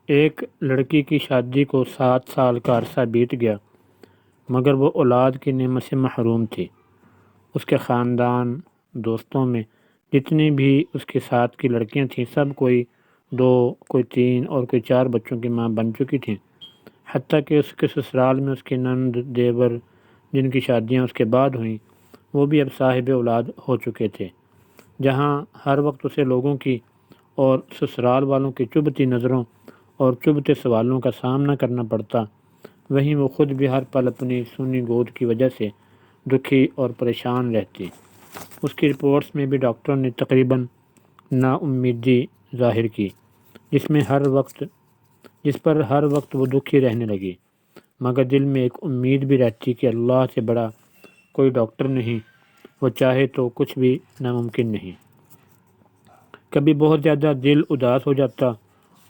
ایک لڑکی کی شادی کو 7 سال کا عرصہ بیت گیا، مگر وہ اولاد کی نعمت سے محروم تھی۔ اس کے خاندان، دوستوں میں جتنی بھی اس کے ساتھ کی لڑکیاں تھیں، سب کوئی 2، کوئی 3 اور کوئی 4 بچوں کی ماں بن چکی تھیں۔ حتیٰ کہ اس کے سسرال میں اس کے نند، دیور، جن کی شادیاں اس کے بعد ہوئیں، وہ بھی اب صاحب اولاد ہو چکے تھے۔ جہاں ہر وقت اسے لوگوں کی اور سسرال والوں کی چبھتی نظروں اور چبھتے سوالوں کا سامنا کرنا پڑتا، وہیں وہ خود بھی ہر پل اپنی سونی گود کی وجہ سے دکھی اور پریشان رہتی۔ اس کی رپورٹس میں بھی ڈاکٹروں نے تقریباً نا امیدی ظاہر کی، جس پر ہر وقت وہ دکھی رہنے لگی، مگر دل میں ایک امید بھی رہتی کہ اللہ سے بڑا کوئی ڈاکٹر نہیں، وہ چاہے تو کچھ بھی ناممکن نہیں۔ کبھی بہت زیادہ دل اداس ہو جاتا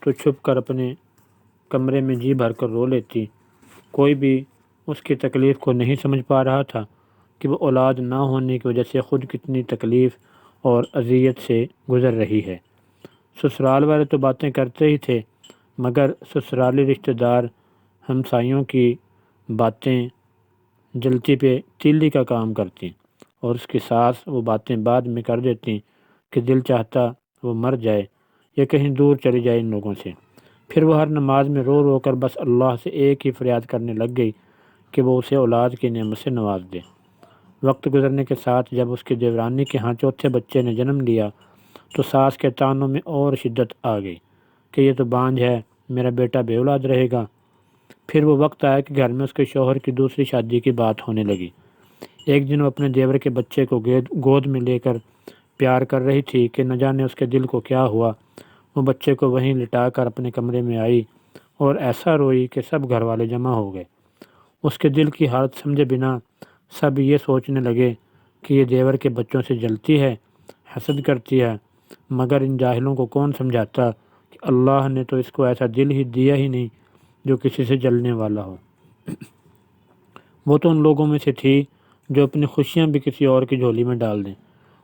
تو چھپ کر اپنے کمرے میں جی بھر کر رو لیتی۔ کوئی بھی اس کی تکلیف کو نہیں سمجھ پا رہا تھا کہ وہ اولاد نہ ہونے کی وجہ سے خود کتنی تکلیف اور اذیت سے گزر رہی ہے۔ سسرال والے تو باتیں کرتے ہی تھے، مگر سسرالی رشتہ دار، ہمسائیوں کی باتیں جلتی پہ تیلی کا کام کرتی، اور اس کی ساس وہ باتیں بعد میں کر دیتی کہ دل چاہتا وہ مر جائے یا کہیں دور چلی جائے ان لوگوں سے۔ پھر وہ ہر نماز میں رو رو کر بس اللہ سے ایک ہی فریاد کرنے لگ گئی کہ وہ اسے اولاد کی نعمت سے نواز دے۔ وقت گزرنے کے ساتھ جب اس کی دیورانی کے ہاں چوتھے بچے نے جنم لیا تو ساس کے طعنوں میں اور شدت آ گئی کہ یہ تو بانجھ ہے، میرا بیٹا بے اولاد رہے گا۔ پھر وہ وقت آیا کہ گھر میں اس کے شوہر کی دوسری شادی کی بات ہونے لگی۔ ایک دن وہ اپنے دیور کے بچے کو گود میں لے کر پیار کر رہی تھی کہ نہ جانے اس کے دل کو کیا ہوا۔ وہ بچے کو وہیں لٹا کر اپنے کمرے میں آئی اور ایسا روئی کہ سب گھر والے جمع ہو گئے۔ اس کے دل کی حالت سمجھے بنا سب یہ سوچنے لگے کہ یہ دیور کے بچوں سے جلتی ہے، حسد کرتی ہے، مگر ان جاہلوں کو کون سمجھاتا کہ اللہ نے تو اس کو ایسا دل ہی دیا ہی نہیں جو کسی سے جلنے والا ہو۔ وہ تو ان لوگوں میں سے تھی جو اپنی خوشیاں بھی کسی اور کی جھولی میں ڈال دیں،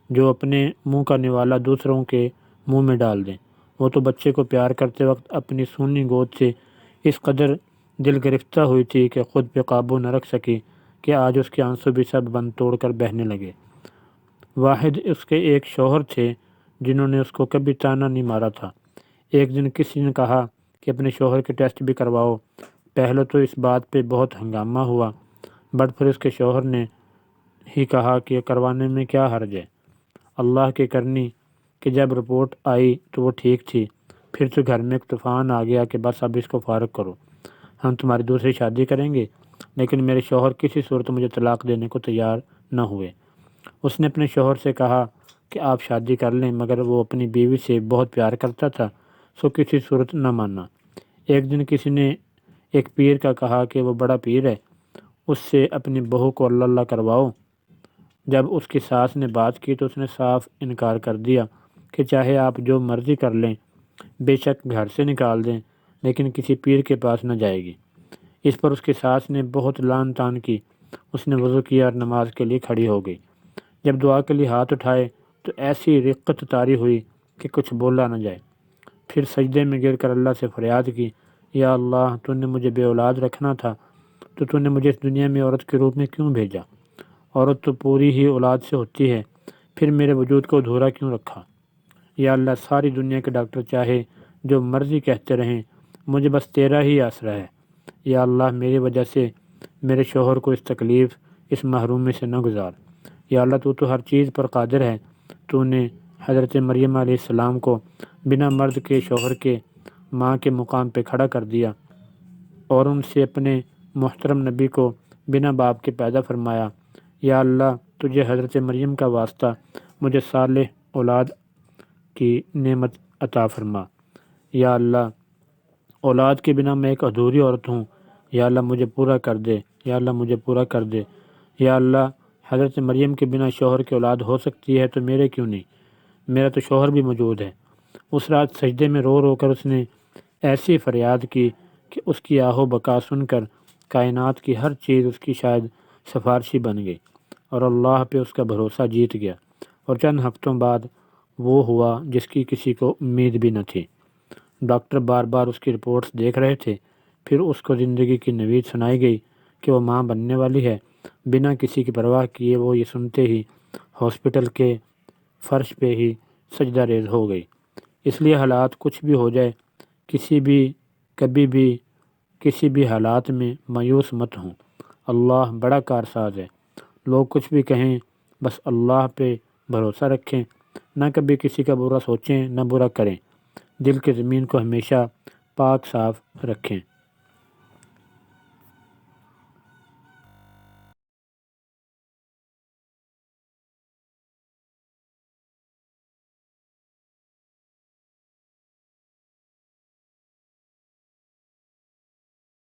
جو اپنے منہ کا نوالا دوسروں کے منہ میں ڈال دیں۔ وہ تو بچے کو پیار کرتے وقت اپنی سونی گود سے اس قدر دل گرفتہ ہوئی تھی کہ خود پہ قابو نہ رکھ سکی کہ آج اس کے آنسو بھی سب بند توڑ کر بہنے لگے۔ واحد اس کے ایک شوہر تھے جنہوں نے اس کو کبھی طعنہ نہیں مارا تھا۔ ایک دن کسی نے کہا کہ اپنے شوہر کے ٹیسٹ بھی کرواؤ۔ پہلے تو اس بات پہ بہت ہنگامہ ہوا، بٹ پھر اس کے شوہر نے ہی کہا کہ کروانے میں کیا حرج ہے۔ اللہ کی کرنی کہ جب رپورٹ آئی تو وہ ٹھیک تھی۔ پھر تو گھر میں ایک طوفان آ گیا کہ بس اب اس کو فارغ کرو، ہم تمہاری دوسری شادی کریں گے۔ لیکن میرے شوہر کسی صورت مجھے طلاق دینے کو تیار نہ ہوئے۔ اس نے اپنے شوہر سے کہا کہ آپ شادی کر لیں، مگر وہ اپنی بیوی سے بہت پیار کرتا تھا، سو کسی صورت نہ مانا۔ ایک دن کسی نے ایک پیر کا کہا کہ وہ بڑا پیر ہے، اس سے اپنی بہو کو اللہ اللہ کرواؤ۔ جب اس کی ساس نے بات کی تو اس نے صاف انکار کر دیا کہ چاہے آپ جو مرضی کر لیں، بے شک گھر سے نکال دیں، لیکن کسی پیر کے پاس نہ جائے گی۔ اس پر اس کی ساس نے بہت لان تان کی۔ اس نے وضو کیا اور نماز کے لیے کھڑی ہو گئی۔ جب دعا کے لیے ہاتھ اٹھائے تو ایسی رقت طاری ہوئی کہ کچھ بولا نہ جائے۔ پھر سجدے میں گر کر اللہ سے فریاد کی، یا اللہ، تو نے مجھے بے اولاد رکھنا تھا تو نے مجھے اس دنیا میں عورت کے روپ میں کیوں بھیجا؟ عورت تو پوری ہی اولاد سے ہوتی ہے، پھر میرے وجود کو ادھورا کیوں رکھا؟ یا اللہ، ساری دنیا کے ڈاکٹر چاہے جو مرضی کہتے رہیں، مجھے بس تیرا ہی آسرا ہے۔ یا اللہ، میری وجہ سے میرے شوہر کو اس تکلیف، اس محرومی سے نہ گزار۔ یا اللہ، تو ہر چیز پر قادر ہے۔ تو نے حضرت مریم علیہ السلام کو بنا مرد کے شوہر کے ماں کے مقام پہ کھڑا کر دیا، اور ان سے اپنے محترم نبی کو بنا باپ کے پیدا فرمایا۔ یا اللہ، تجھے حضرت مریم کا واسطہ مجھے صالح اولاد کی نعمت عطا فرما۔ یا اللہ، اولاد کے بنا میں ایک ادھوری عورت ہوں، یا اللہ مجھے پورا کر دے، یا اللہ مجھے پورا کر دے۔ یا اللہ، حضرت مریم کے بنا شوہر کی اولاد ہو سکتی ہے تو میرے کیوں نہیں؟ میرا تو شوہر بھی موجود ہے۔ اس رات سجدے میں رو رو کر اس نے ایسی فریاد کی کہ اس کی آہ و بکا سن کر کائنات کی ہر چیز اس کی شاید سفارشی بن گئی، اور اللہ پہ اس کا بھروسہ جیت گیا، اور چند ہفتوں بعد وہ ہوا جس کی کسی کو امید بھی نہ تھی۔ ڈاکٹر بار بار اس کی رپورٹس دیکھ رہے تھے۔ پھر اس کو زندگی کی نوید سنائی گئی کہ وہ ماں بننے والی ہے۔ بنا کسی کی پرواہ کیے وہ یہ سنتے ہی ہاسپٹل کے فرش پہ ہی سجدہ ریز ہو گئی۔ اس لیے حالات کچھ بھی ہو جائے، کبھی بھی کسی بھی حالات میں مایوس مت ہوں۔ اللہ بڑا کارساز ہے۔ لوگ کچھ بھی کہیں، بس اللہ پہ بھروسہ رکھیں، نہ کبھی کسی کا برا سوچیں، نہ برا کریں۔ دل کی زمین کو ہمیشہ پاک صاف رکھیں۔